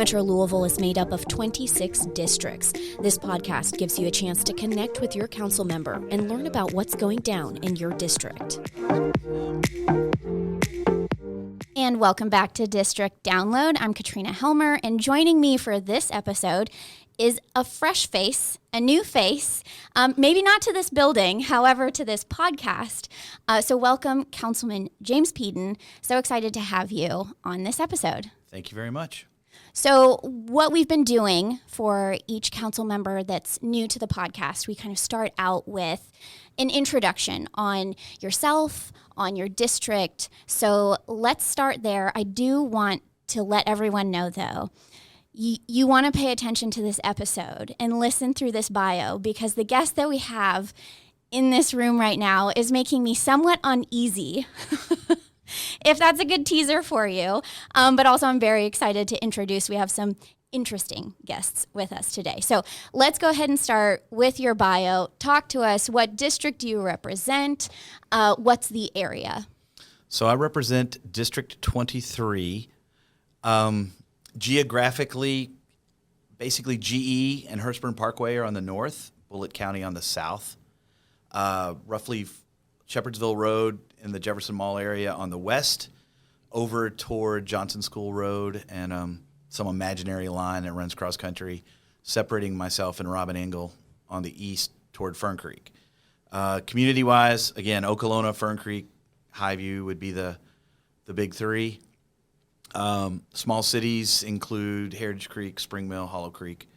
Metro Louisville is made up of 26 districts. This podcast gives you a chance to connect with your council member and learn about what's going down in your district. And welcome back to District Download. I'm Katrina Helmer, and joining me for this episode is a fresh face, a new face, maybe not to this building, however, to this podcast. So welcome, Councilman James Peden. So excited to have you on this episode. Thank you very much. So what we've been doing for each council member that's new to the podcast, we kind of start out with an introduction on yourself, on your district. So let's start there. I do want to let everyone know, though, you want to pay attention to this episode and listen through this bio, because the guest that we have in this room right now is making me somewhat uneasy, if that's a good teaser for you. But also I'm very excited to introduce, we have some interesting guests with us today. So let's go ahead and start with your bio. Talk to us. What district do you represent? What's the area? So I represent District 23. Geographically, basically GE and Hurstburn Parkway are on the north, Bullitt County on the south. Roughly Shepherdsville Road in the Jefferson Mall area on the west, over toward Johnson School Road and some imaginary line that runs cross country, separating myself and Robin Engel on the east toward Fern Creek. Community-wise, again, Okolona, Fern Creek, Highview would be the big three. Small cities include Heritage Creek, Spring Mill, Hollow Creek.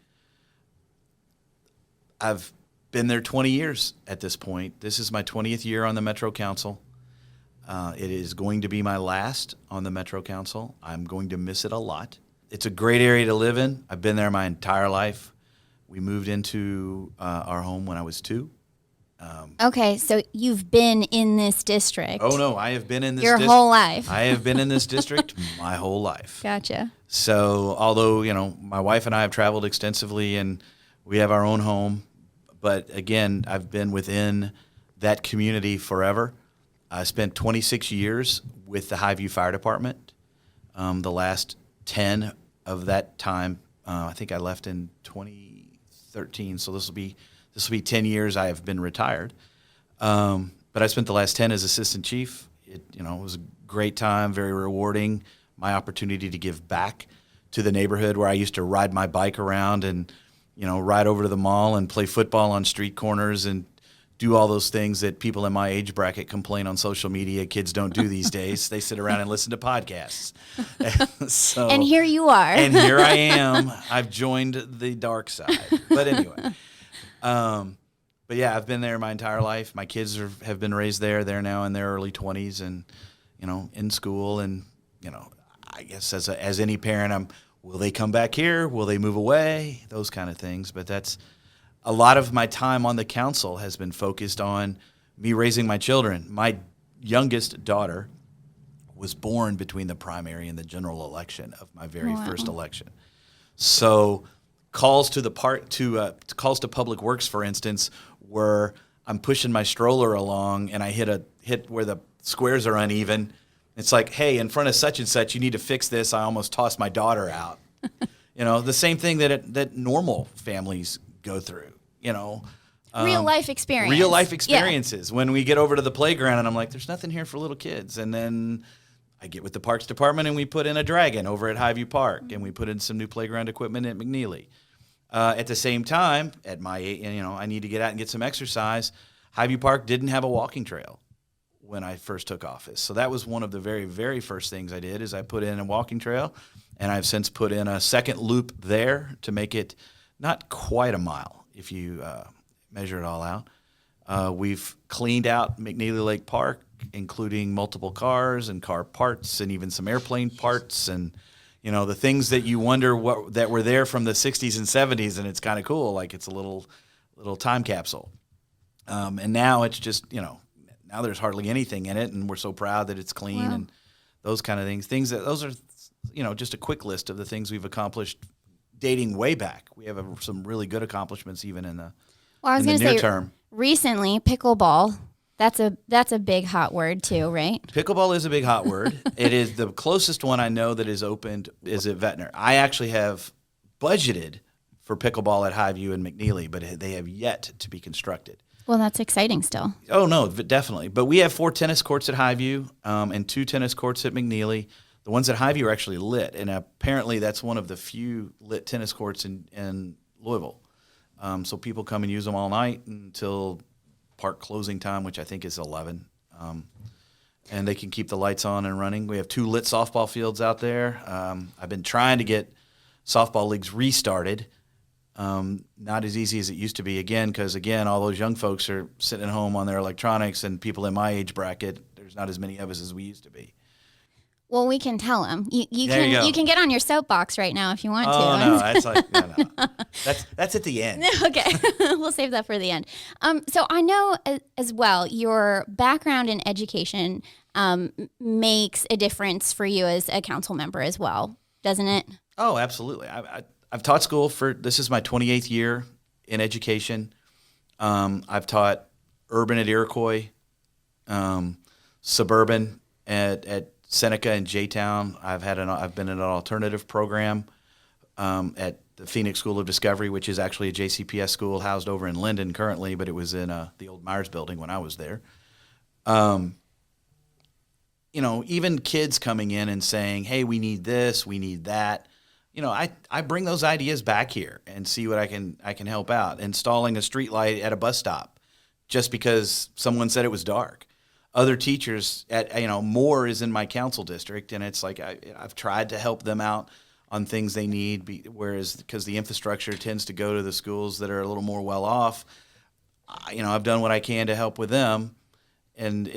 I've been there 20 years at this point. This is my 20th year on the Metro Council. It is going to be my last on the Metro Council. I'm going to miss it a lot. It's a great area to live in. I've been there my entire life. We moved into our home when I was 2. Okay, so you've been in this district. Oh, no, I have been in this your whole life. I have been in this district my whole life. Gotcha. So although, my wife and I have traveled extensively and we have our own home, but again, I've been within that community forever. I spent 26 years with the Highview Fire Department. The last 10 of that time, I think I left in 2013, so this will be 10 years I have been retired. But I spent the last 10 as assistant chief. It was a great time, very rewarding. My opportunity to give back to the neighborhood where I used to ride my bike around and, ride over to the mall and play football on street corners and do all those things that people in my age bracket complain on social media kids don't do these days. They sit around and listen to podcasts. And here you are. And here I am. I've joined the dark side. But anyway. But yeah, I've been there my entire life. My kids have been raised there. They're now in their early 20s and, in school. And, I guess as any parent, will they come back here? Will they move away? Those kind of things. But that's a lot of my time on the council has been focused on me raising my children. My youngest daughter was born between the primary and the general election of my very first election. So calls to Public Works, for instance, where I'm pushing my stroller along and I hit where the squares are uneven. It's like, hey, in front of such and such, you need to fix this. I almost tossed my daughter out. The same thing that normal families go through. Real life experience. Real life experiences. Yeah. When we get over to the playground and I'm like, there's nothing here for little kids. And then I get with the Parks Department and we put in a dragon over at Highview Park and we put in some new playground equipment at McNeely. At the same time, at my age, I need to get out and get some exercise. Highview Park didn't have a walking trail when I first took office. So that was one of the very, very first things I did is I put in a walking trail, and I've since put in a second loop there to make it not quite a mile if you measure it all out. We've cleaned out McNeely Lake Park, including multiple cars and car parts and even some airplane parts and the things that you wonder that were there from the 60s and 70s, and it's kind of cool, like it's a little time capsule. And now it's just, now there's hardly anything in it, and we're so proud that it's clean and those kind of things. Those are, just a quick list of the things we've accomplished dating way back. We have some really good accomplishments even in the near term. Recently, pickleball That's a big hot word too, right? Pickleball is a big hot word. It is the closest one I know that is opened is at Ventnor. I actually have budgeted for pickleball at Highview and McNeely, but they have yet to be constructed. Well, that's exciting still. Oh, no, definitely. But we have 4 tennis courts at Highview and 2 tennis courts at McNeely. The ones at Highview are actually lit, and apparently that's one of the few lit tennis courts in Louisville. So people come and use them all night until park closing time, which I think is 11. And they can keep the lights on and running. We have 2 lit softball fields out there. I've been trying to get softball leagues restarted. Not as easy as it used to be, because all those young folks are sitting at home on their electronics, and people in my age bracket, there's not as many of us as we used to be. Well, we can tell them. You can get on your soapbox right now if you want to. Oh, no, that's no. That's at the end. Okay, we'll save that for the end. So I know as well your background in education makes a difference for you as a council member as well, doesn't it? Oh, absolutely. I've taught school this is my 28th year in education. I've taught urban at Iroquois, suburban at Seneca and J-Town. I've been in an alternative program at the Phoenix School of Discovery, which is actually a JCPS school housed over in Linden currently, but it was in the old Myers building when I was there. Even kids coming in and saying, "Hey, we need this, we need that." I bring those ideas back here and see what I can help out. Installing a street light at a bus stop just because someone said it was dark. Other teachers Moore is in my council district, and it's like I've tried to help them out on things they need, because the infrastructure tends to go to the schools that are a little more well off. I've done what I can to help with them, and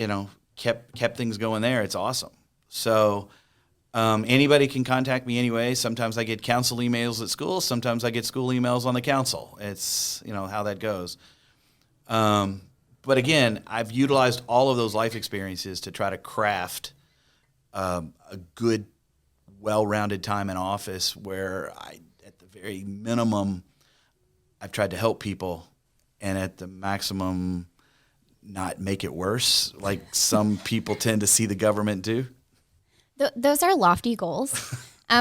kept things going there. It's awesome. So anybody can contact me anyway. Sometimes I get council emails at school. Sometimes I get school emails on the council. It's how that goes. But again, I've utilized all of those life experiences to try to craft a good, well-rounded time in office where at the very minimum, I've tried to help people, and at the maximum, not make it worse, like some people tend to see the government do. Those are lofty goals.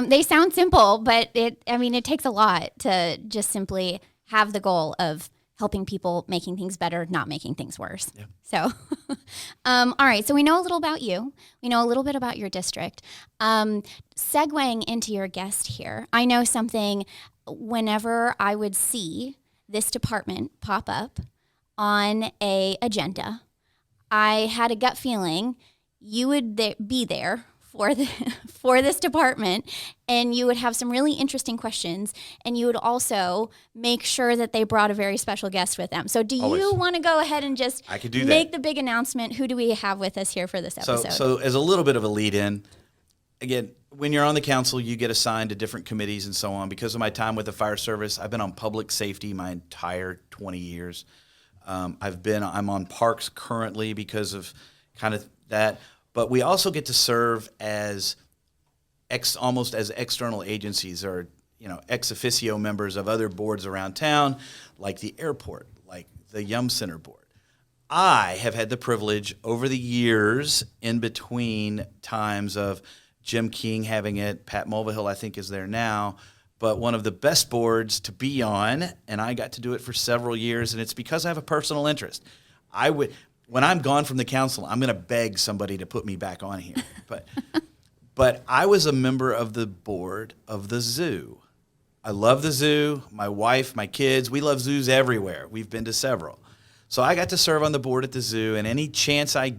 They sound simple, but it takes a lot to just simply have the goal of helping people, making things better, not making things worse. Yeah. So, all right. So we know a little about you. We know a little bit about your district. Segueing into your guest here, I know something. Whenever I would see this department pop up on a agenda, I had a gut feeling you would be there for this department, and you would have some really interesting questions, and you would also make sure that they brought a very special guest with them. So do you want to go ahead and just make the big announcement? Who do we have with us here for this episode? So as a little bit of a lead in, again, when you're on the council, you get assigned to different committees and so on. Because of my time with the fire service, I've been on public safety my entire 20 years. I'm on parks currently because of kind of that. But we also get to serve as almost as external agencies, or ex officio members of other boards around town, like the airport, like the Yum Center board. I have had the privilege over the years, in between times of Jim King having it, Pat Mulvihill I think is there now, but one of the best boards to be on, and I got to do it for several years, and it's because I have a personal interest. When I'm gone from the council, I'm going to beg somebody to put me back on here. But I was a member of the board of the zoo. I love the zoo. My wife, my kids, we love zoos everywhere. We've been to several. So I got to serve on the board at the zoo, and any chance I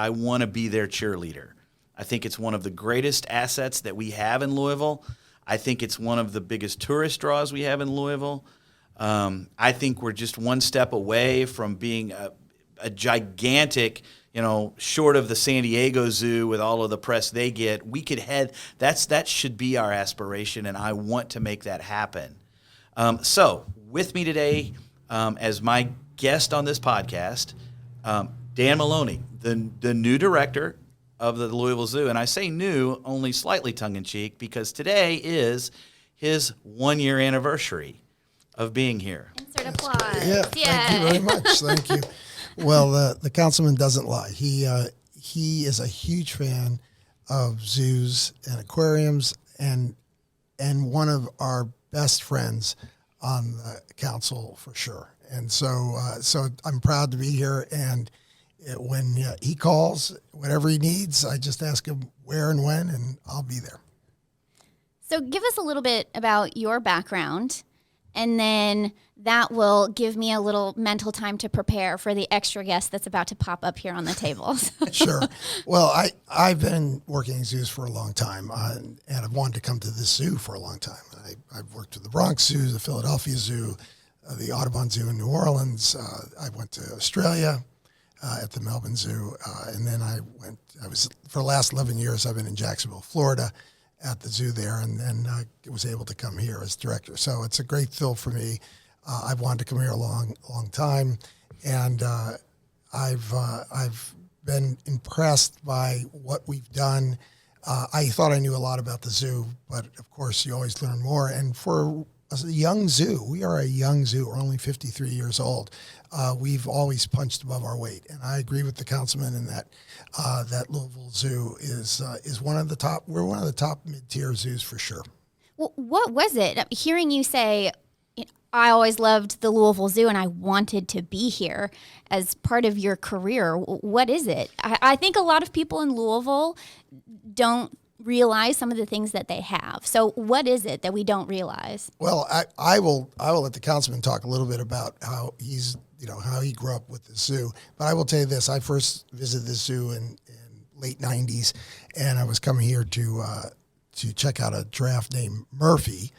want to be their cheerleader. I think it's one of the greatest assets that we have in Louisville. I think it's one of the biggest tourist draws we have in Louisville. I think we're just one step away from being a gigantic, short of the San Diego Zoo with all of the press they get, we could that should be our aspiration, and I want to make that happen. So with me today, as my guest on this podcast, Dan Maloney, the new director of the Louisville Zoo. And I say new only slightly tongue-in-cheek because today is his 1-year anniversary of being here. Insert applause. Yeah, thank you very much. Thank you. Well, the councilman doesn't lie. He is a huge fan of zoos and aquariums, and one of our best friends on the council for sure. And so I'm proud to be here. And when he calls, whatever he needs, I just ask him where and when, and I'll be there. So give us a little bit about your background, and then that will give me a little mental time to prepare for the extra guest that's about to pop up here on the tables. Sure. Well, I've been working in zoos for a long time, and I've wanted to come to this zoo for a long time. I've worked with the Bronx Zoo, the Philadelphia Zoo, the Audubon Zoo in New Orleans. I went to Australia at the Melbourne Zoo, and then I was, for the last 11 years, I've been in Jacksonville, Florida, at the zoo there, and then was able to come here as director. So it's a great thrill for me. I've wanted to come here a long time, and I've been impressed by what we've done. I thought I knew a lot about the zoo, but of course you always learn more. And for a young zoo, we are a young zoo. We're only 53 years old. We've always punched above our weight, and I agree with the councilman in that that Louisville Zoo is one of the top. We're one of the top mid-tier zoos for sure. Well, what was it? Hearing you say, I always loved the Louisville Zoo and I wanted to be here as part of your career. What is it? I think a lot of people in Louisville don't realize some of the things that they have. So what is it that we don't realize? Well, I will let the councilman talk a little bit about how how he grew up with the zoo. But I will tell you this: I first visited the zoo in late '90s, and I was coming here to check out a giraffe named Murphy.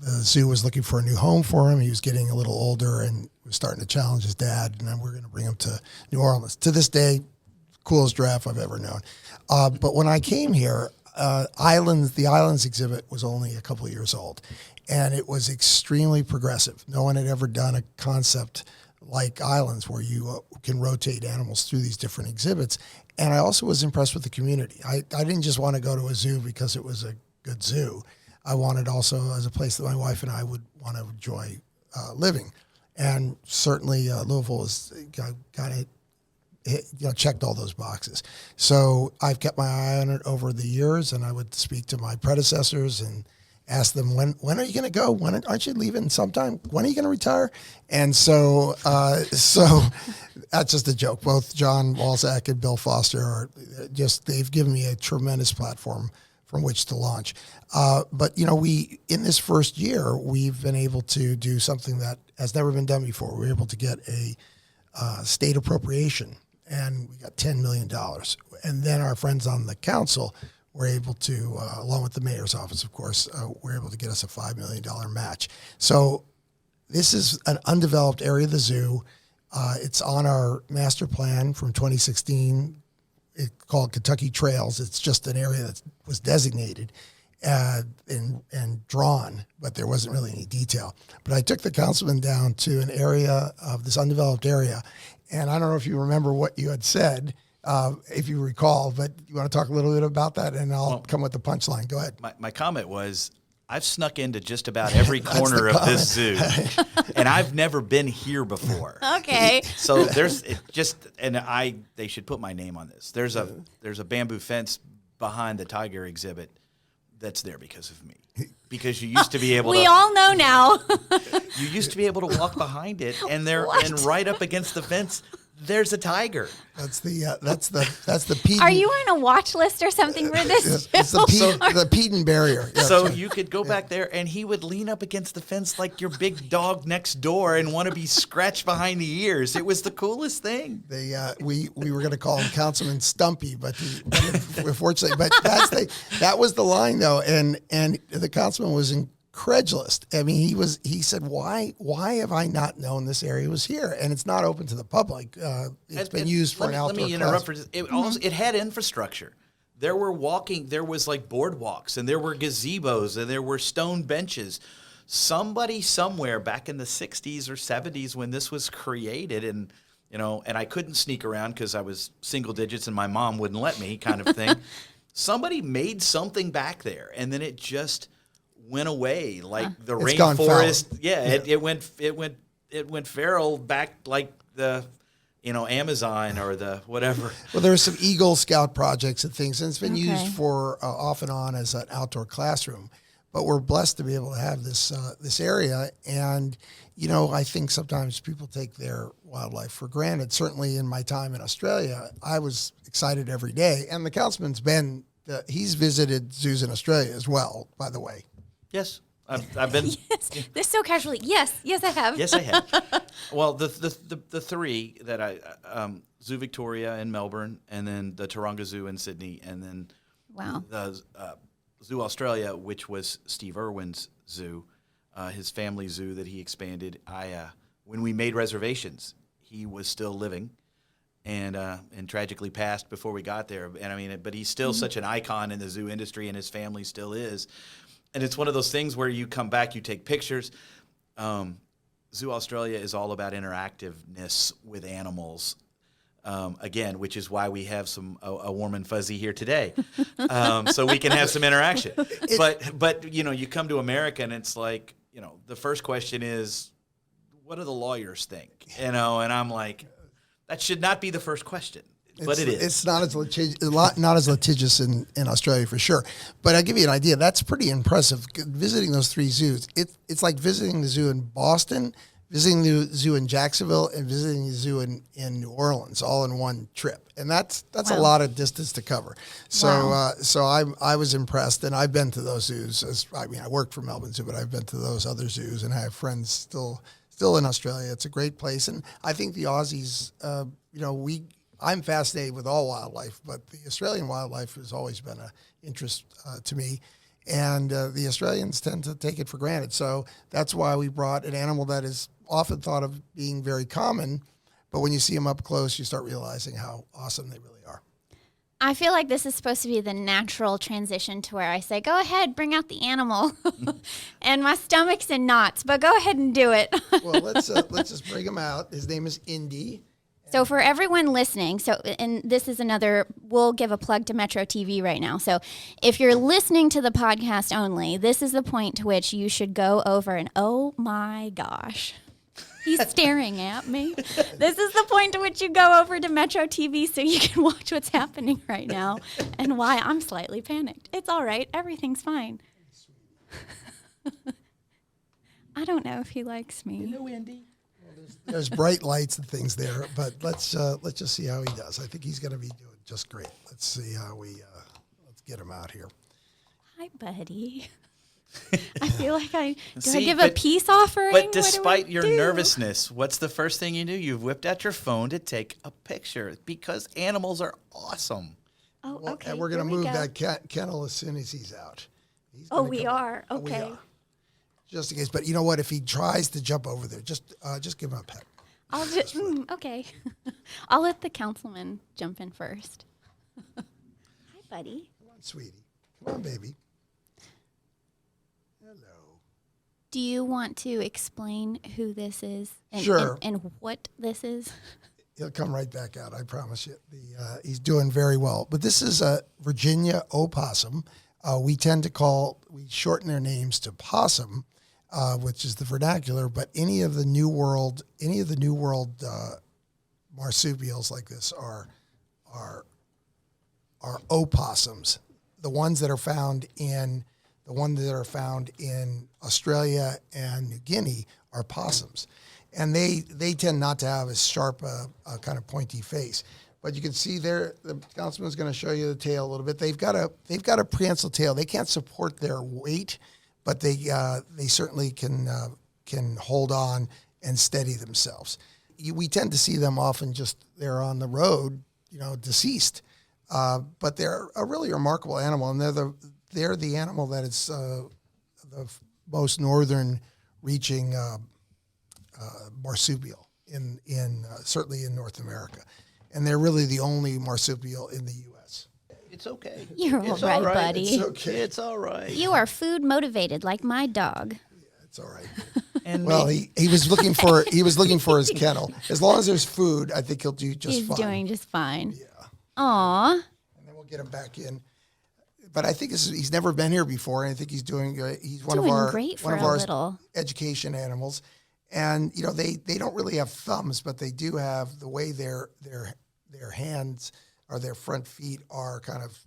The zoo was looking for a new home for him. He was getting a little older and was starting to challenge his dad, and then we're going to bring him to New Orleans. To this day, coolest giraffe I've ever known. But when I came here, the Islands exhibit was only a couple of years old, and it was extremely progressive. No one had ever done a concept like Islands where you can rotate animals through these different exhibits. And I also was impressed with the community. I didn't just want to go to a zoo because it was a good zoo. I wanted also as a place that my wife and I would want to enjoy living. And certainly Louisville has kind of checked all those boxes. So I've kept my eye on it over the years, and I would speak to my predecessors and ask them, when are you going to go? Aren't you leaving sometime? When are you going to retire? And so that's just a joke. Both John Walzak and Bill Foster they've given me a tremendous platform from which to launch. But in this first year, we've been able to do something that has never been done before. We were able to get a state appropriation, and we got $10 million. And then our friends on the council were able to, along with the mayor's office, of course, were able to get us a $5 million match. So this is an undeveloped area of the zoo. It's on our master plan from 2016. It's called Kentucky Trails. It's just an area that was designated and drawn, but there wasn't really any detail. But I took the councilman down to an area of this undeveloped area, and I don't know if you remember what you had said, if you recall, but you want to talk a little bit about that, and I'll come with the punchline. Go ahead. My comment was, I've snuck into just about every corner of this zoo, and I've never been here before. Okay. So they should put my name on this. There's a bamboo fence behind the tiger exhibit that's there because of me. Because you used to be able we all know now. You used to be able to walk behind it, and right up against the fence, there's a tiger. That's the Peden. Are you on a watch list or something for this? It's the Peden barrier. Yeah, so you could go back there, and he would lean up against the fence like your big dog next door and want to be scratched behind the ears. It was the coolest thing. We were going to call him Councilman Stumpy, but unfortunately, that was the line though, and the councilman was incredulous. I mean, he said, why have I not known this area was here? And it's not open to the public. It's been used for an outdoor Let me interrupt for just, it had infrastructure. There was like boardwalks, and there were gazebos, and there were stone benches. Somebody somewhere back in the 60s or 70s when this was created, and I couldn't sneak around because I was single digits and my mom wouldn't let me, kind of thing. Somebody made something back there, and then it just went away like the rainforest. Yeah, it went feral back like the Amazon or the whatever. Well, there are some Eagle Scout projects and things, and it's been Okay. used for off and on as an outdoor classroom. But we're blessed to be able to have this area, and I think sometimes people take their wildlife for granted. Certainly, in my time in Australia, I was excited every day, and the councilman's been he's visited zoos in Australia as well. By the way, Yes, I've been. Yes. This so casually. Yes, I have. Yes, I have. Well, the three that Zoo Victoria in Melbourne, and then the Taronga Zoo in Sydney, and then Wow. the Zoo Australia, which was Steve Irwin's zoo, his family zoo that he expanded. When we made reservations, he was still living, and tragically passed before we got there. And but he's still such an icon in the zoo industry, and his family still is. And it's one of those things where you come back, you take pictures. Zoo Australia is all about interactiveness with animals. Again, which is why we have a warm and fuzzy here today, so we can have some interaction. But you come to America and it's like, the first question is, what do the lawyers think? And I'm like, that should not be the first question, but it is. It's not as litigious in Australia for sure. But I'll give you an idea. That's pretty impressive. Visiting those three zoos, it's like visiting the zoo in Boston, visiting the zoo in Jacksonville, and visiting the zoo in New Orleans, all in one trip, and that's a Wow. lot of distance to cover. So, Wow. I was impressed, and I've been to those zoos. I worked for Melbourne Zoo, but I've been to those other zoos, and I have friends still in Australia. It's a great place, and I think the Aussies, I'm fascinated with all wildlife, but the Australian wildlife has always been an interest to me. And the Australians tend to take it for granted. So that's why we brought an animal that is often thought of being very common, but when you see them up close, you start realizing how awesome they really are. I feel like this is supposed to be the natural transition to where I say, go ahead, bring out the animal. And my stomach's in knots, but go ahead and do it. Well, let's just bring him out. His name is Indy. So for everyone listening, and this is we'll give a plug to Metro TV right now. So if you're listening to the podcast only, this is the point to which you should go over and, oh my gosh, he's staring at me. This is the point to which you go over to Metro TV so you can watch what's happening right now and why I'm slightly panicked. It's all right. Everything's fine. I don't know if he likes me. Indy. There's bright lights and things there, but let's just see how he does. I think he's going to be doing just great. Let's see how let's get him out here. Hi, buddy. I feel like I See, give a peace offering? But What do despite we your do? nervousness, what's the first thing you do? You've whipped out your phone to take a picture because animals are awesome. Oh, Well, okay. and we're going to here we move go. that kennel as soon as he's out. He's Oh, gonna we come out. are. Oh, we Okay. are. Just in case. But you know what? If he tries to jump over there, just give him a pet. I'll just, okay. I'll let the councilman jump in first. Hi, buddy. Come on, sweetie. Come on, baby. Hello. Do you want to explain who this is? Sure. And what this is? He'll come right back out. I promise you. He's doing very well. But this is a Virginia opossum. We shorten their names to possum, which is the vernacular. But any of the New World marsupials like this are opossums. The ones that are found in Australia and New Guinea are possums, and they tend not to have as sharp a kind of pointy face. But you can see there, the councilman's going to show you the tail a little bit. They've got a prehensile tail. They can't support their weight, but they certainly can hold on and steady themselves. We tend to see them often they're on the road, deceased. But they're a really remarkable animal, and they're the animal that is the most northern reaching marsupial in certainly in North America, and they're really the only marsupial in the U.S. It's okay. You're all right, buddy. It's okay. It's all right. You are food motivated like my dog. It's all right. And Well, he was looking for his kennel. As long as there's food, I think he'll do just He's fine. doing just fine. Yeah. Aw. And then we'll get him back in. But I think he's never been here before, and I think he's doing. He's one Doing of our great for one of a our little. education animals, And they don't really have thumbs, but they do have the way their hands or their front feet are kind of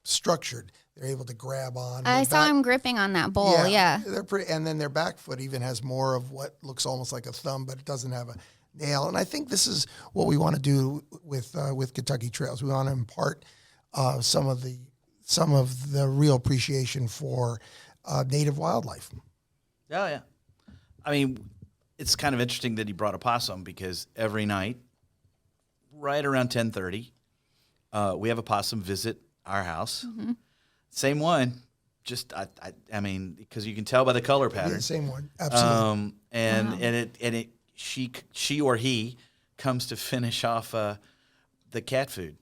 structured. They're able to grab on. I saw him gripping on that bowl. Yeah. They're pretty, and then their back foot even has more of what looks almost like a thumb, but it doesn't have a nail. And I think this is what we want to do with Kentucky Trails. We want to impart some of the real appreciation for native wildlife. Oh, yeah. I mean, it's kind of interesting that he brought a possum because every night, right around 10:30, we have a possum visit our house. Mm-hmm. Same one. Just I mean, because you can tell by the color pattern. Yeah, same one, absolutely. And she or he comes to finish off the cat food.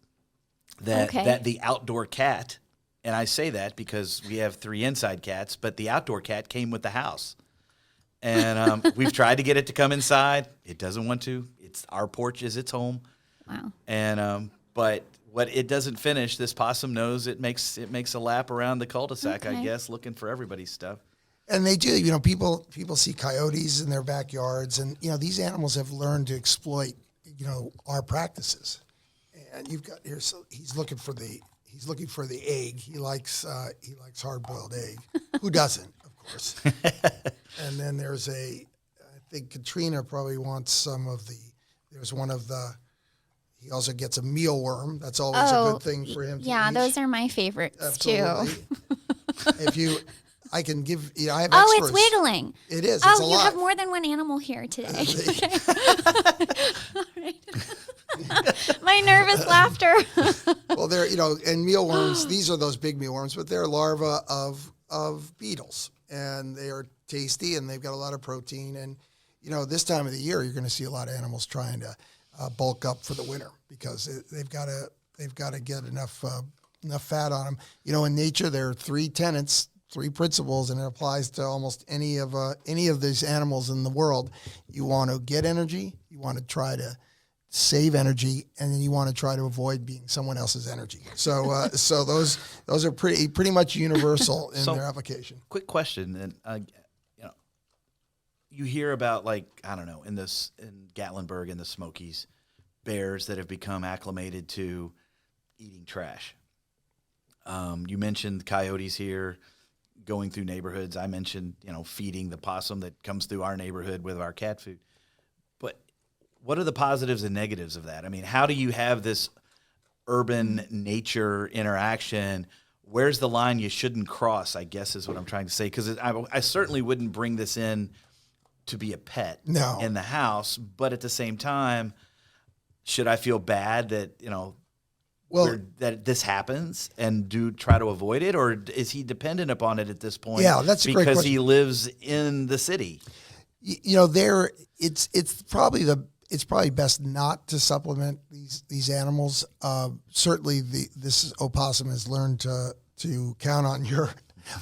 That the outdoor cat, and I say that because we have 3 inside cats, but the outdoor cat came with the house. And we've tried to get it to come inside. It doesn't want to. Our porch is its home. Wow. And but what it doesn't finish, this possum knows it makes a lap around the cul-de-sac, I guess, looking for everybody's stuff. And they do. People see coyotes in their backyards, and these animals have learned to exploit our practices. And you've got here, so he's looking for the egg. He likes hard-boiled egg. Who doesn't, of course? And then there's I think Katrina probably wants some of the. There's one of the. He also gets a mealworm. That's always a good thing for him to eat. Those are my favorites Absolutely. too. I can give. I have Oh, experts. it's wiggling. It is. Oh, it's you alive. have more than one animal here today. All right. My nervous laughter. Well, they're and mealworms. These are those big mealworms, but they're larvae of beetles, and they are tasty, and they've got a lot of protein. And this time of the year, you're going to see a lot of animals trying to bulk up for the winter because they've got to get enough fat on them. In nature, there are 3 tenets. 3 principles, and it applies to almost any of these animals in the world. You want to get energy, you want to try to save energy, and then you want to try to avoid being someone else's energy. So, so those are pretty much universal in their application. Quick question, and you hear about in Gatlinburg in the Smokies, bears that have become acclimated to eating trash. You mentioned coyotes here. Going through neighborhoods, I mentioned, feeding the possum that comes through our neighborhood with our cat food. But what are the positives and negatives of that? I mean, how do you have this urban nature interaction? Where's the line you shouldn't cross, I guess is what I'm trying to say. Because I certainly wouldn't bring this in to be a pet in the house. But at the same time, should I feel bad that, that this happens and do try to avoid it, or is he dependent upon it at this point? Yeah, that's a great question. Because he lives in the city. It's probably best not to supplement these animals. Certainly, this opossum has learned to count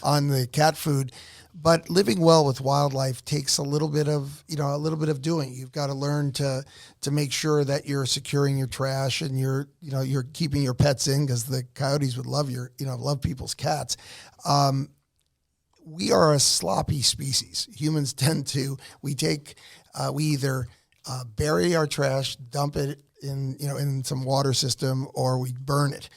on the cat food. But living well with wildlife takes a little bit of doing. You've got to learn to make sure that you're securing your trash and you're keeping your pets in, because the coyotes would love people's cats. We are a sloppy species. Humans we either bury our trash, dump it in some water system, or we burn it.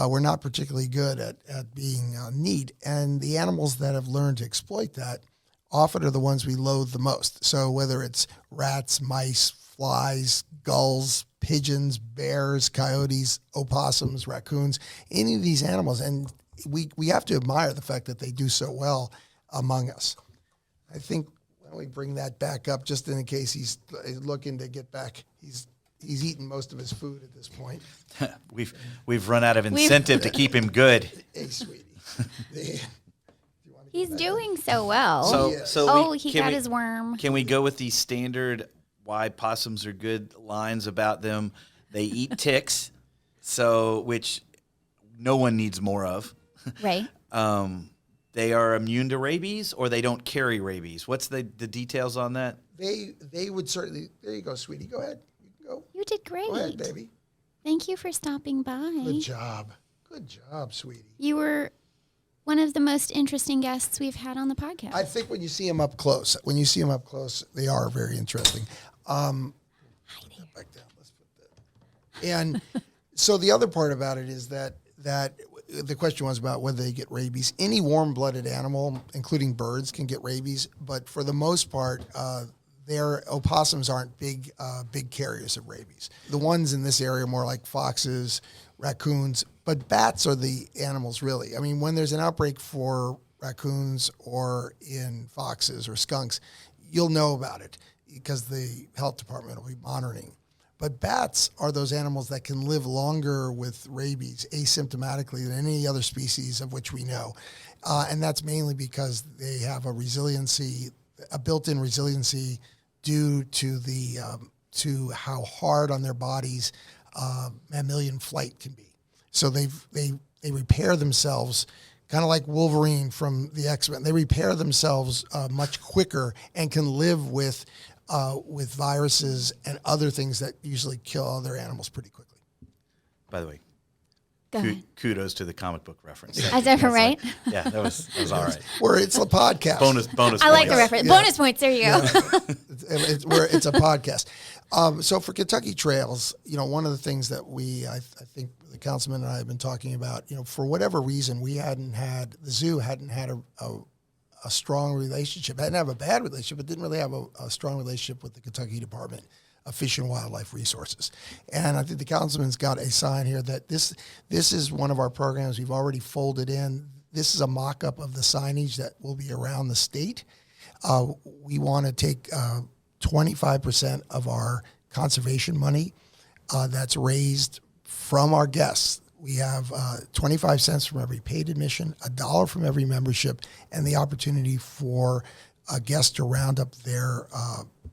We're not particularly good at being neat. And the animals that have learned to exploit that often are the ones we loathe the most. So whether it's rats, mice, flies, gulls, pigeons, bears, coyotes, opossums, raccoons, any of these animals, and we have to admire the fact that they do so well among us. I think when we bring that back up, just in case he's looking to get back, He's eaten most of his food at this point. We've run out of incentive to keep him good. Hey, sweetie. He's doing so well. He got his worm. Can we go with the standard why possums are good lines about them? They eat ticks, which no one needs more of. Right. They are immune to rabies, or they don't carry rabies. What's the details on that? They would certainly. There you go, sweetie. Go ahead. You did great. Go ahead, baby. Thank you for stopping by. Good job, sweetie. You were one of the most interesting guests we've had on the podcast. I think when you see them up close, they are very interesting. Back down. Let's put that. And so the other part about it is that the question was about whether they get rabies. Any warm-blooded animal, including birds, can get rabies, but for the most part, their opossums aren't big carriers of rabies. The ones in this area are more like foxes, raccoons, but bats are the animals really. I mean, when there's an outbreak for raccoons or in foxes or skunks, you'll know about it because the health department will be monitoring. But bats are those animals that can live longer with rabies asymptomatically than any other species of which we know. And that's mainly because they have a built-in resiliency due to to how hard on their bodies mammalian flight can be. So they repair themselves, kind of like Wolverine from the X-Men. They repair themselves much quicker and can live with viruses and other things that usually kill other animals pretty quickly. By the way, Go ahead. kudos to the comic book reference. Is that right? Yeah, that was all right. Where it's a podcast. Bonus. I like the points. reference. Yeah. Bonus points. There you go. It's a podcast. So for Kentucky Trails, one of the things that I think the councilman and I have been talking about, for whatever reason, the zoo hadn't had a strong relationship. I didn't have a bad relationship, but didn't really have a strong relationship with the Kentucky Department of Fish and Wildlife Resources. And I think the councilman's got a sign here that this is one of our programs we've already folded in. This is a mock-up of the signage that will be around the state. We want to take 25% of our conservation money that's raised from our guests. We have 25 cents from every paid admission, $1 from every membership, and the opportunity for a guest to round up their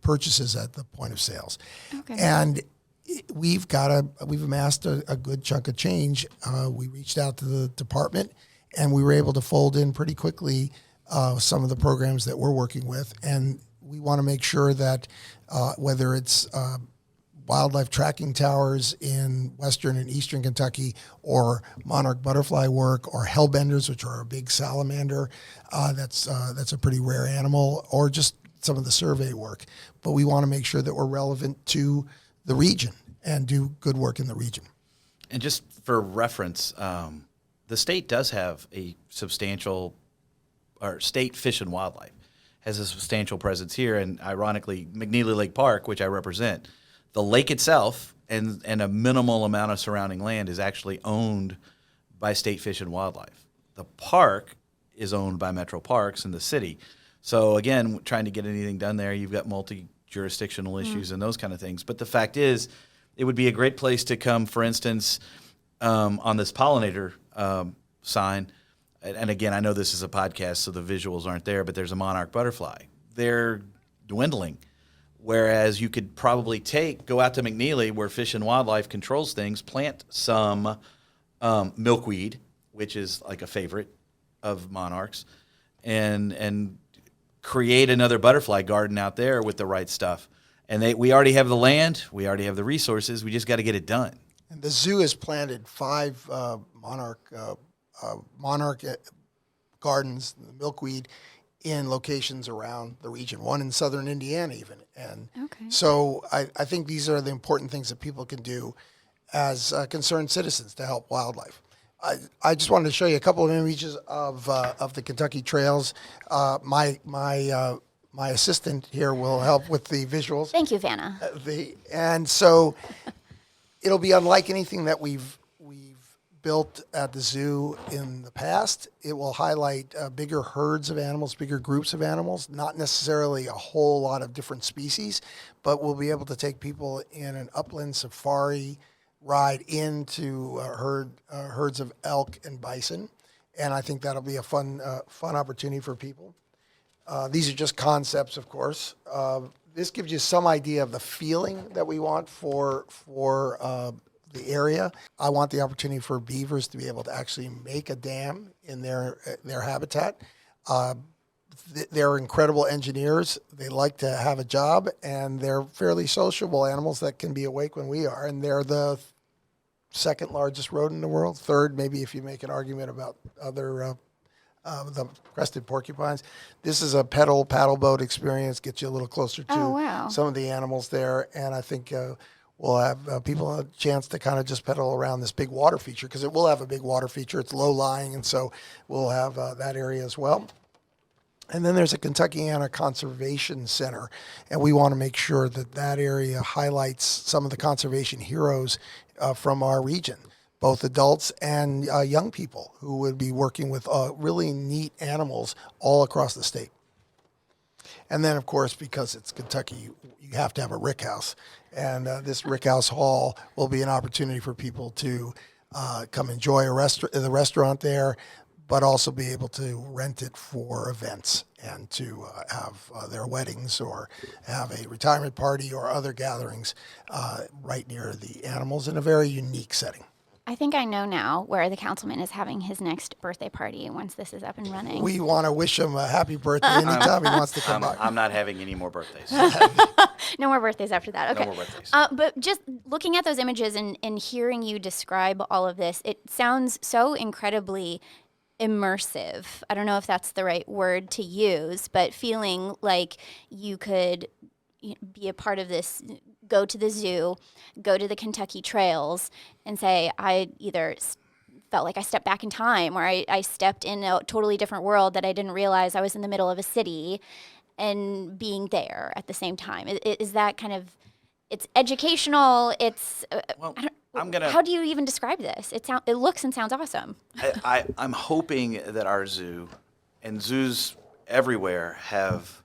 purchases at the point of sales. Okay. And we've amassed a good chunk of change. We reached out to the department, and we were able to fold in pretty quickly some of the programs that we're working with. And we want to make sure that whether it's wildlife tracking towers in western and eastern Kentucky, or monarch butterfly work, or hellbenders, which are a big salamander, that's a pretty rare animal, or just some of the survey work. But we want to make sure that we're relevant to the region and do good work in the region. And just for reference, the state does have a substantial, or state Fish and Wildlife has a substantial presence here. And ironically, McNeely Lake Park, which I represent, the lake itself and a minimal amount of surrounding land is actually owned by state Fish and Wildlife. The park is owned by Metro Parks in the city. So again, trying to get anything done there, you've got multi-jurisdictional issues and those kind of things. But the fact is, it would be a great place to come, for instance, on this pollinator sign. And again, I know this is a podcast, so the visuals aren't there, but there's a monarch butterfly. They're dwindling. Whereas you could probably go out to McNeely, where Fish and Wildlife controls things, plant some milkweed, which is like a favorite of monarchs, and create another butterfly garden out there with the right stuff. And we already have the land, we already have the resources, we just got to get it done. And the zoo has planted 5 monarch gardens, the milkweed, in locations around the region, one in southern Indiana even. And so I think these are the important things that people can do as concerned citizens to help wildlife. I just wanted to show you a couple of images of the Kentucky Trails. My assistant here will help with the visuals. Thank you, Vanna. And so it'll be unlike anything that we've built at the zoo in the past. It will highlight bigger herds of animals, bigger groups of animals, not necessarily a whole lot of different species, but we'll be able to take people in an upland safari ride into herds of elk and bison. And I think that'll be a fun opportunity for people. These are just concepts, of course. This gives you some idea of the feeling that we want for the area. I want the opportunity for beavers to be able to actually make a dam in their habitat. They're incredible engineers. They like to have a job, and they're fairly sociable animals that can be awake when we are. And they're the second largest rodent in the world, third maybe if you make an argument about other the crested porcupines. This is a pedal paddle boat experience, gets you a little closer to Oh, wow. some of the animals there. And I think we'll have people a chance to kind of just pedal around this big water feature, because it will have a big water feature. It's low lying, and so we'll have that area as well. And then there's a Kentuckiana Conservation Center, and we want to make sure that that area highlights some of the conservation heroes from our region, both adults and young people who would be working with really neat animals all across the state. And then, of course, because it's Kentucky, you have to have a rick house. And this rick house hall will be an opportunity for people to come enjoy the restaurant there, but also be able to rent it for events and to have their weddings or have a retirement party or other gatherings right near the animals in a very unique setting. I think I know now where the councilman is having his next birthday party once this is up and running. We want to wish him a happy birthday anytime he wants to come by. I'm not having any more birthdays. No more birthdays after that. Okay. No more birthdays. But just looking at those images and hearing you describe all of this, it sounds so incredibly immersive. I don't know if that's the right word to use, but feeling like you could be a part of this, go to the zoo, go to the Kentucky trails, and say, I either felt like I stepped back in time, or I stepped in a totally different world that I didn't realize I was in the middle of a city, and being there at the same time. Is that kind of, it's educational, it's, Well, how do you even describe this? It looks and sounds awesome. I'm hoping that our zoo and zoos everywhere have,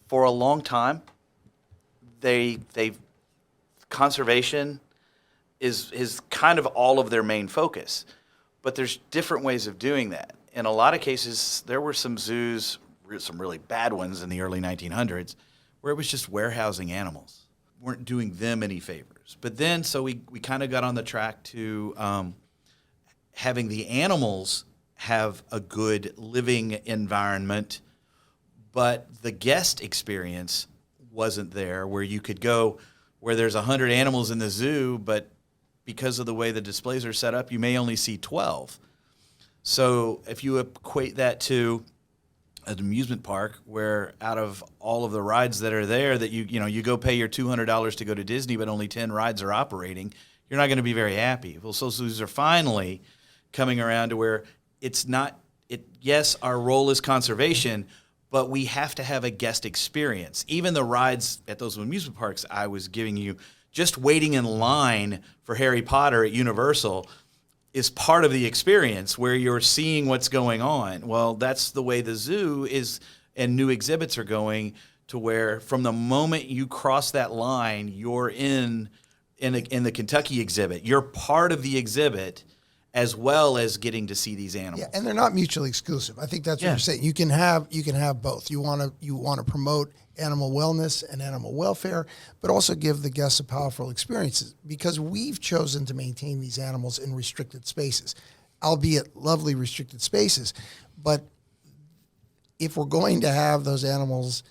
for a long time, conservation is kind of all of their main focus, but there's different ways of doing that. In a lot of cases, there were some zoos, some really bad ones in the early 1900s, where it was just warehousing animals. Weren't doing them any favors. But then, so we kind of got on the track to having the animals have a good living environment, but the guest experience wasn't there, where you could go where there's 100 animals in the zoo, but because of the way the displays are set up, you may only see 12. So if you equate that to an amusement park, where out of all of the rides that are there, that you go pay your $200 to go to Disney, but only 10 rides are operating, you're not going to be very happy. Well, so zoos are finally coming around to where it's not. Yes, our role is conservation, but we have to have a guest experience. Even the rides at those amusement parks I was giving you, just waiting in line for Harry Potter at Universal is part of the experience, where you're seeing what's going on. Well, that's the way the zoo is, and new exhibits are going, to where from the moment you cross that line, you're in the Kentucky exhibit. You're part of the exhibit, as well as getting to see these animals. Yeah, and they're not mutually exclusive. I think that's what you're saying. You can have both. You want to promote animal wellness and animal welfare, but also give the guests a powerful experiences, because we've chosen to maintain these animals in restricted spaces, albeit lovely restricted spaces. But if we're going to have those animals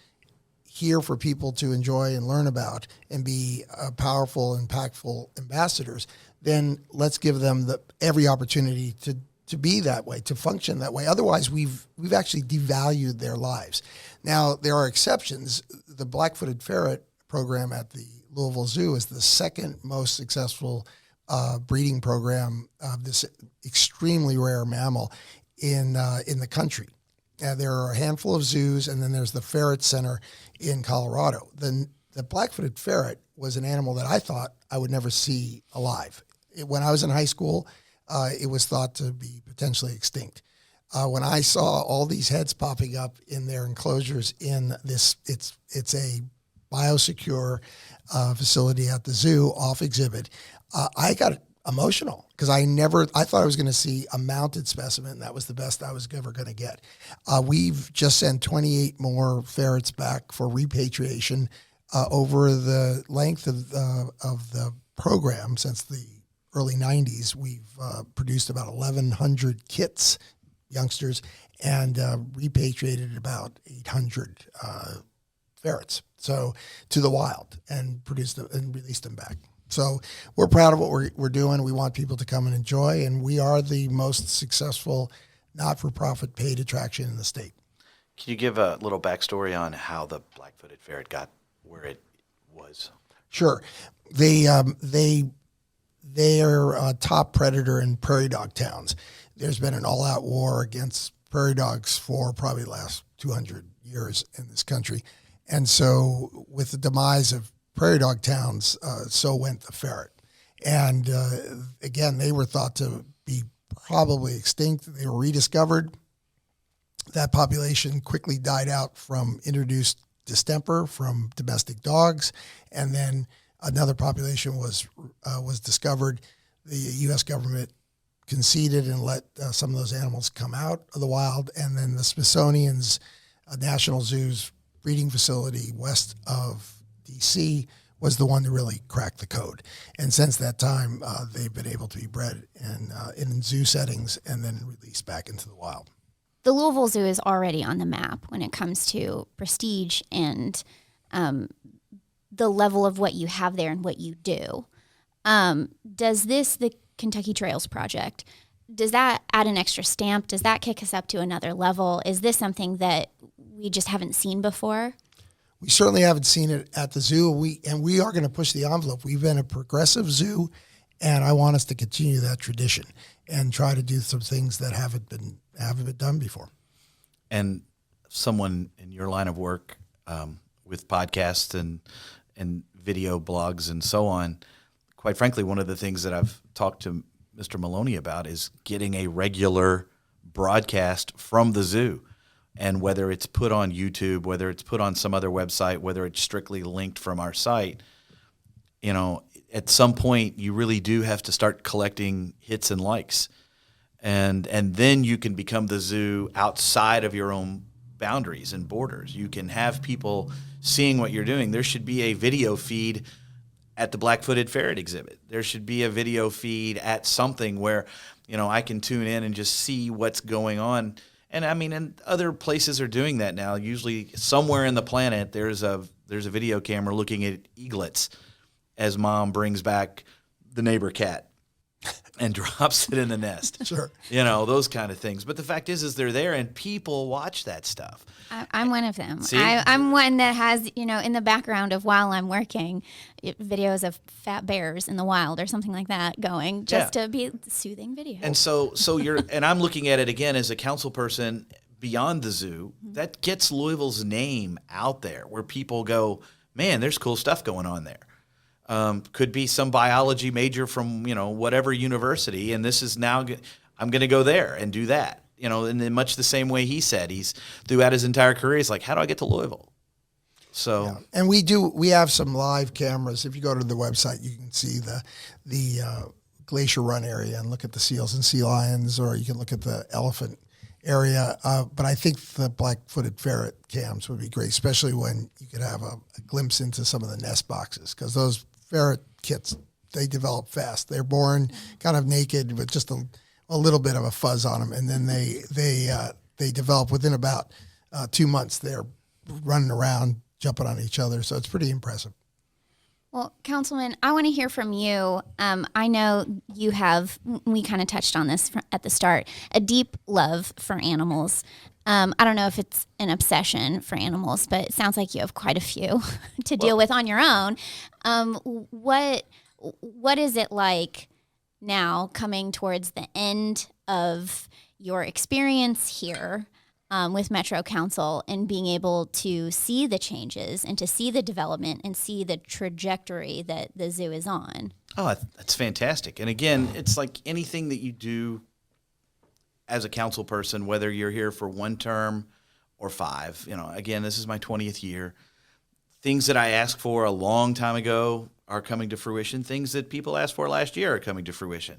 here for people to enjoy and learn about and be powerful, impactful ambassadors, then let's give them every opportunity to be that way, to function that way. Otherwise, we've actually devalued their lives. Now, there are exceptions. The black-footed ferret program at the Louisville Zoo is the second most successful breeding program of this extremely rare mammal in the country. There are a handful of zoos, and then there's the Ferret Center in Colorado. The black-footed ferret was an animal that I thought I would never see alive. When I was in high school, it was thought to be potentially extinct. When I saw all these heads popping up in their enclosures in this, it's a biosecure facility at the zoo off exhibit, I got emotional, because I thought I was going to see a mounted specimen. That was the best I was ever going to get. We've just sent 28 more ferrets back for repatriation over the length of the program. Since the early 90s, we've produced about 1,100 kits, youngsters, and repatriated about 800 ferrets, so to the wild, and produced them and released them back. So we're proud of what we're doing. We want people to come and enjoy, and we are the most successful not-for-profit paid attraction in the state. Can you give a little backstory on how the black-footed ferret got where it was? Sure. They are a top predator in prairie dog towns. There's been an all-out war against prairie dogs for probably the last 200 years in this country. And so with the demise of prairie dog towns, so went the ferret. And again, they were thought to be probably extinct. They were rediscovered. That population quickly died out from introduced distemper from domestic dogs, and then another population was discovered. The U.S. government conceded and let some of those animals come out of the wild, and then the Smithsonian's National Zoo's breeding facility west of D.C. was the one to really crack the code. And since that time, they've been able to be bred in zoo settings and then released back into the wild. The Louisville Zoo is already on the map when it comes to prestige and the level of what you have there and what you do. Does the Kentucky Trails Project, does that add an extra stamp? Does that kick us up to another level? Is this something that we just haven't seen before? We certainly haven't seen it at the zoo. We are going to push the envelope. We've been a progressive zoo, and I want us to continue that tradition and try to do some things that haven't been done before. And someone in your line of work with podcasts and video blogs and so on, quite frankly, one of the things that I've talked to Mr. Maloney about is getting a regular broadcast from the zoo. And whether it's put on YouTube, whether it's put on some other website, whether it's strictly linked from our site, at some point you really do have to start collecting hits and likes. And then you can become the zoo outside of your own boundaries and borders. You can have people seeing what you're doing. There should be a video feed at the black-footed ferret exhibit. There should be a video feed at something where, I can tune in and just see what's going on. And and other places are doing that now. Usually somewhere in the planet, there's a video camera looking at eaglets as mom brings back the neighbor cat and drops it in the nest. Sure. Those kind of things. But the fact is they're there and people watch that stuff. I'm one of them. See? I'm one that has, in the background of while I'm working, videos of fat bears in the wild or something like that going just to be soothing video. And so and I'm looking at it again as a council person beyond the zoo. That gets Louisville's name out there where people go, man, there's cool stuff going on there. Could be some biology major from, whatever university. And this is now, I'm going to go there and do that. And in much the same way he said, he's throughout his entire career, he's like, how do I get to Louisville? So, yeah. And we have some live cameras. If you go to the website, you can see the Glacier Run area and look at the seals and sea lions, or you can look at the elephant area. But I think the black-footed ferret cams would be great, especially when you could have a glimpse into some of the nest boxes, because those ferret kits, they develop fast. They're born kind of naked with just a little bit of a fuzz on them, and then they develop within about 2 months. They're running around, jumping on each other, so it's pretty impressive. Well, Councilman, I want to hear from you. I know you have, we kind of touched on this at the start, a deep love for animals. I don't know if it's an obsession for animals, but it sounds like you have quite a few to deal with on your own. What is it like now coming towards the end of your experience here with Metro Council and being able to see the changes and to see the development and see the trajectory that the zoo is on? Oh, that's fantastic. And again, it's like anything that you do as a council person, whether you're here for one term or 5, again, this is my 20th year. Things that I asked for a long time ago are coming to fruition. Things that people asked for last year are coming to fruition.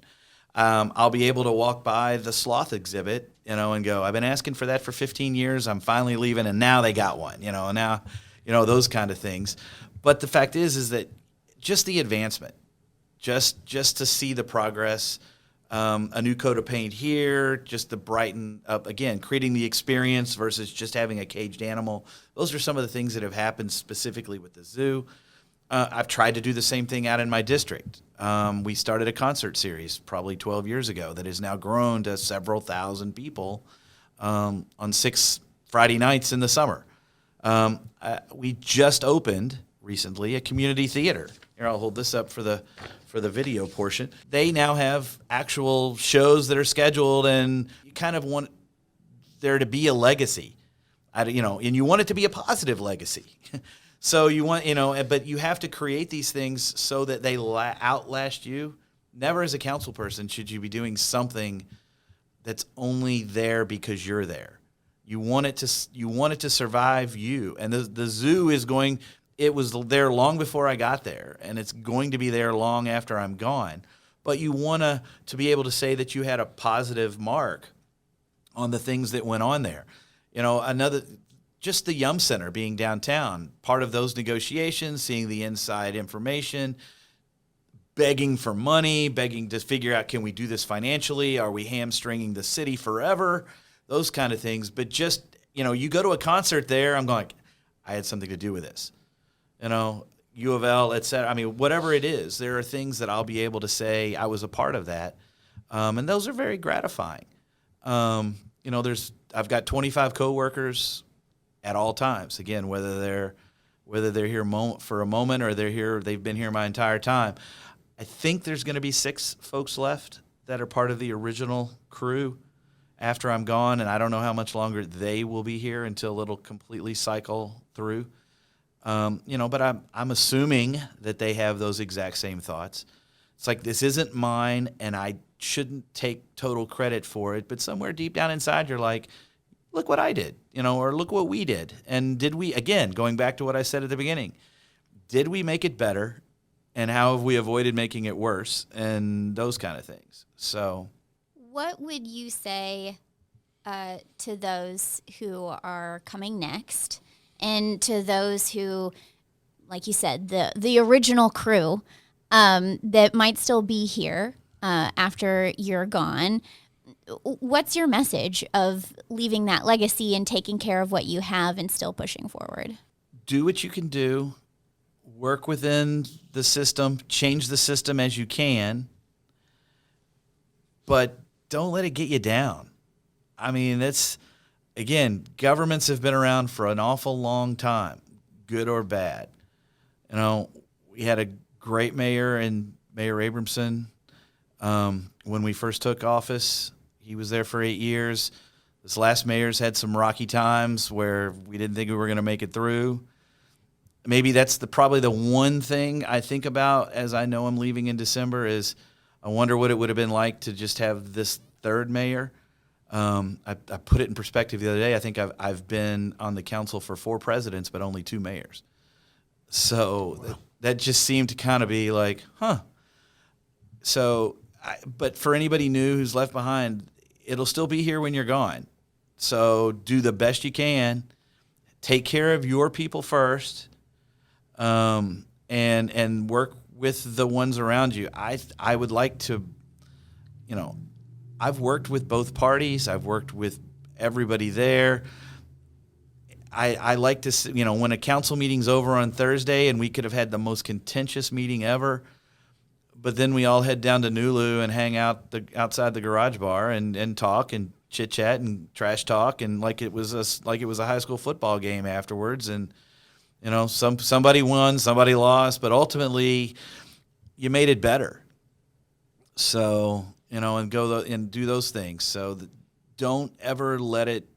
I'll be able to walk by the sloth exhibit, and go, I've been asking for that for 15 years. I'm finally leaving, and now they got one, and now, those kind of things. But the fact is that just the advancement, just to see the progress, a new coat of paint here, just to brighten up, again, creating the experience versus just having a caged animal. Those are some of the things that have happened specifically with the zoo. I've tried to do the same thing out in my district. We started a concert series probably 12 years ago that has now grown to several thousand people on 6 Friday nights in the summer. We just opened recently a community theater. Here, I'll hold this up for the video portion. They now have actual shows that are scheduled, and you kind of want there to be a legacy, and you want it to be a positive legacy. So you want, but you have to create these things so that they outlast you. Never as a council person should you be doing something that's only there because you're there. You want it to survive you. And the zoo it was there long before I got there, and it's going to be there long after I'm gone. But you want to be able to say that you had a positive mark on the things that went on there. Just the Yum Center being downtown, part of those negotiations, seeing the inside information, begging for money, begging to figure out, can we do this financially? Are we hamstringing the city forever? Those kind of things. But just, you go to a concert there, I'm going, I had something to do with this. U of L, et cetera. I mean, whatever it is, there are things that I'll be able to say I was a part of that. And those are very gratifying. I've got 25 coworkers at all times. Again, whether they're here for a moment or they've been here my entire time. I think there's going to be 6 folks left that are part of the original crew after I'm gone, and I don't know how much longer they will be here until it'll completely cycle through. But I'm assuming that they have those exact same thoughts. It's like, this isn't mine, and I shouldn't take total credit for it. But somewhere deep down inside, you're like, look what I did, or look what we did. And did we, again, going back to what I said at the beginning, did we make it better? And how have we avoided making it worse? And those kind of things. So, what would you say to those who are coming next, and to those who, like you said, the original crew that might still be here after you're gone? What's your message of leaving that legacy and taking care of what you have and still pushing forward? Do what you can do. Work within the system. Change the system as you can. But don't let it get you down. I mean, governments have been around for an awful long time, good or bad. We had a great mayor in Mayor Abramson. When we first took office, he was there for 8 years. This last mayor's had some rocky times where we didn't think we were going to make it through. Maybe that's probably the one thing I think about as I know I'm leaving in December is I wonder what it would have been like to just have this third mayor. I put it in perspective the other day. I think I've been on the council for 4 presidents, but only 2 mayors. So wow. That just seemed to kind of be like, huh. So, but for anybody new who's left behind, it'll still be here when you're gone. So do the best you can. Take care of your people first, and work with the ones around you. I would like to, I've worked with both parties. I've worked with everybody there. I like to see, when a council meeting's over on Thursday and we could have had the most contentious meeting ever, but then we all head down to Nulu and hang out outside the garage bar and talk and chit chat and trash talk and like it was a high school football game afterwards. And somebody won, somebody lost, but ultimately you made it better. So and go and do those things. So don't ever let it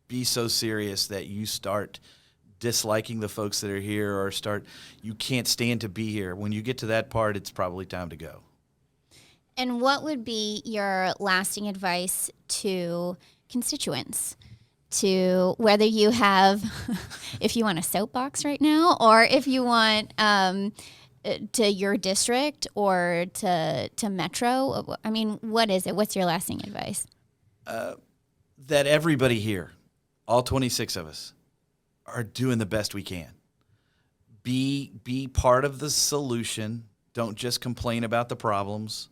be so serious that you start disliking the folks that are here or you can't stand to be here. When you get to that part, it's probably time to go. And what would be your lasting advice to constituents? To whether you have, if you want a soapbox right now, or if you want to your district or to Metro? I mean, what is it? What's your lasting advice? That everybody here, all 26 of us, are doing the best we can. Be part of the solution. Don't just complain about the problems.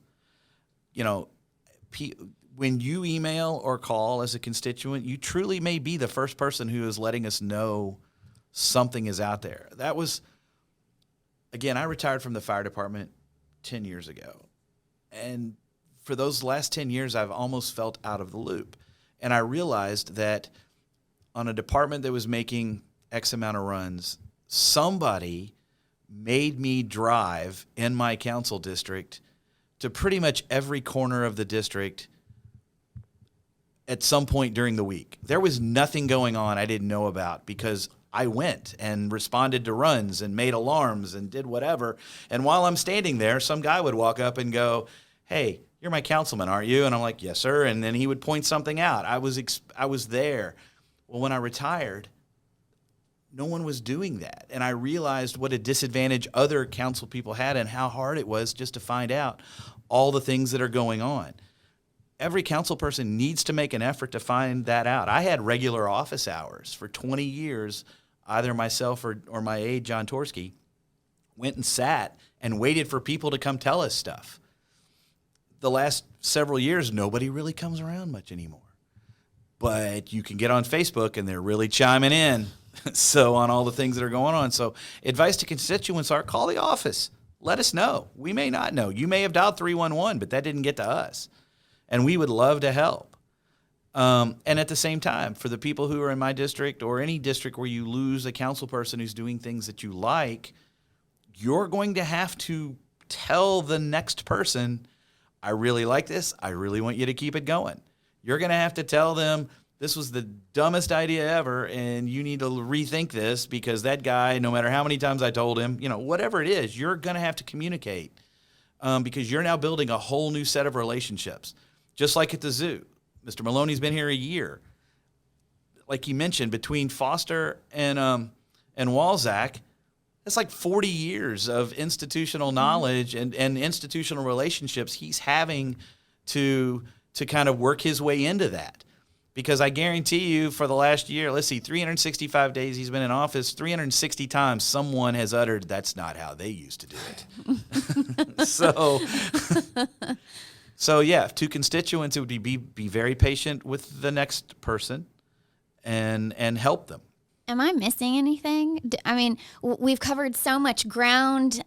When you email or call as a constituent, you truly may be the first person who is letting us know something is out there. That was again, I retired from the fire department 10 years ago. And for those last 10 years, I've almost felt out of the loop. And I realized that on a department that was making X amount of runs, somebody made me drive in my council district to pretty much every corner of the district at some point during the week. There was nothing going on I didn't know about because I went and responded to runs and made alarms and did whatever. And while I'm standing there, some guy would walk up and go, "Hey, you're my councilman, aren't you?" And I'm like, "Yes, sir." And then he would point something out. I was there. Well, when I retired, no one was doing that. And I realized what a disadvantage other council people had and how hard it was just to find out all the things that are going on. Every council person needs to make an effort to find that out. I had regular office hours for 20 years. Either myself or my aide, John Torski, went and sat and waited for people to come tell us stuff. The last several years, nobody really comes around much anymore. But you can get on Facebook, and they're really chiming in so on all the things that are going on. So advice to constituents are call the office. Let us know. We may not know. You may have dialed 311, but that didn't get to us. And we would love to help. And at the same time, for the people who are in my district or any district where you lose a council person who's doing things that you like, you're going to have to tell the next person, "I really like this. I really want you to keep it going." You're going to have to tell them, "This was the dumbest idea ever, and you need to rethink this because that guy, no matter how many times I told him," whatever it is, you're going to have to communicate because you're now building a whole new set of relationships. Just like at the zoo. Mr. Maloney's been here a year. Like you mentioned, between Foster and Walzak, that's like 40 years of institutional knowledge and institutional relationships he's having to kind of work his way into that. Because I guarantee you for the last year, 365 days he's been in office, 360 times someone has uttered, "That's not how they used to do it." So yeah, to constituents, it would be very patient with the next person and help them. Am I missing anything? I mean, we've covered so much ground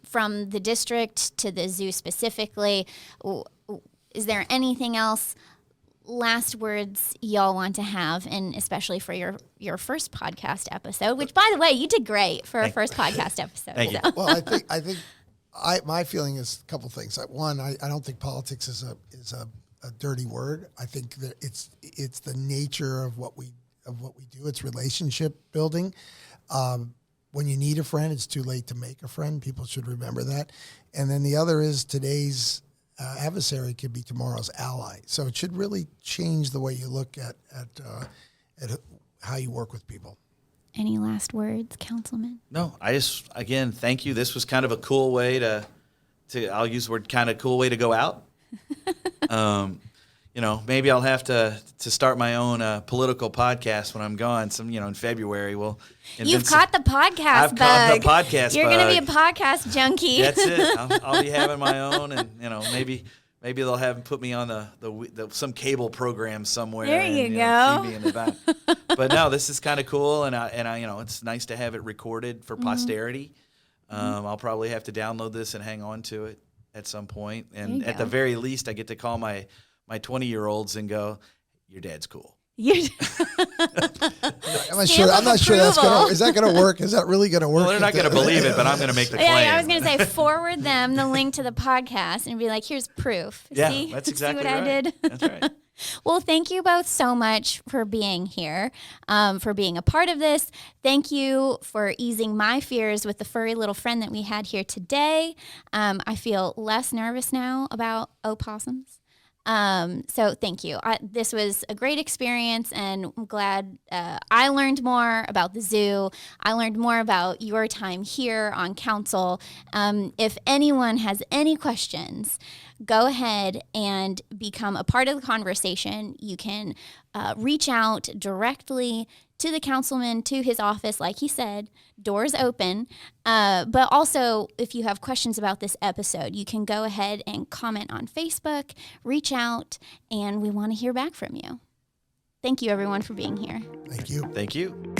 from the district to the zoo specifically. Is there anything else, last words y'all want to have, and especially for your first podcast episode, which, by the way, you did great for a first podcast episode. Thank you. Well, I think my feeling is a couple things. One, I don't think politics is a dirty word. I think that it's the nature of what we do. It's relationship building. When you need a friend, it's too late to make a friend. People should remember that. And then the other is today's adversary could be tomorrow's ally. So it should really change the way you look at how you work with people. Any last words, Councilman? No, again, thank you. This was kind of a cool way to I'll use the word kind of cool way to go out. Maybe I'll have to start my own political podcast when I'm gone. In February. You've caught the podcast I've bug. Caught the podcast You're bug. going to be a podcast junkie. That's it. I'll be having my own, and maybe they'll have put me on the some cable program somewhere. There you and, go. See me in the back. But no, this is kind of cool, and I it's nice to have it recorded for posterity. I'll probably have to download this and hang on to it at some point. And at the very least, I get to call my 20-year-olds and go, "Your dad's cool." I'm not sure is that going to work? Is that really going to work? Well, they're not going to believe it, but I'm going to make the claim. Yeah, I was going to say forward them the link to the podcast and be like, "Here's proof." Yeah, See? that's exactly See what right. I did? That's right. Well, thank you both so much for being here, for being a part of this. Thank you for easing my fears with the furry little friend that we had here today. I feel less nervous now about opossums. So thank you. This was a great experience, and I'm glad I learned more about the zoo. I learned more about your time here on council. If anyone has any questions, go ahead and become a part of the conversation. You can reach out directly to the councilman, to his office, like he said, doors open. But also, if you have questions about this episode, you can go ahead and comment on Facebook, reach out, and we want to hear back from you. Thank you, everyone, for being here. Thank you. Thank you.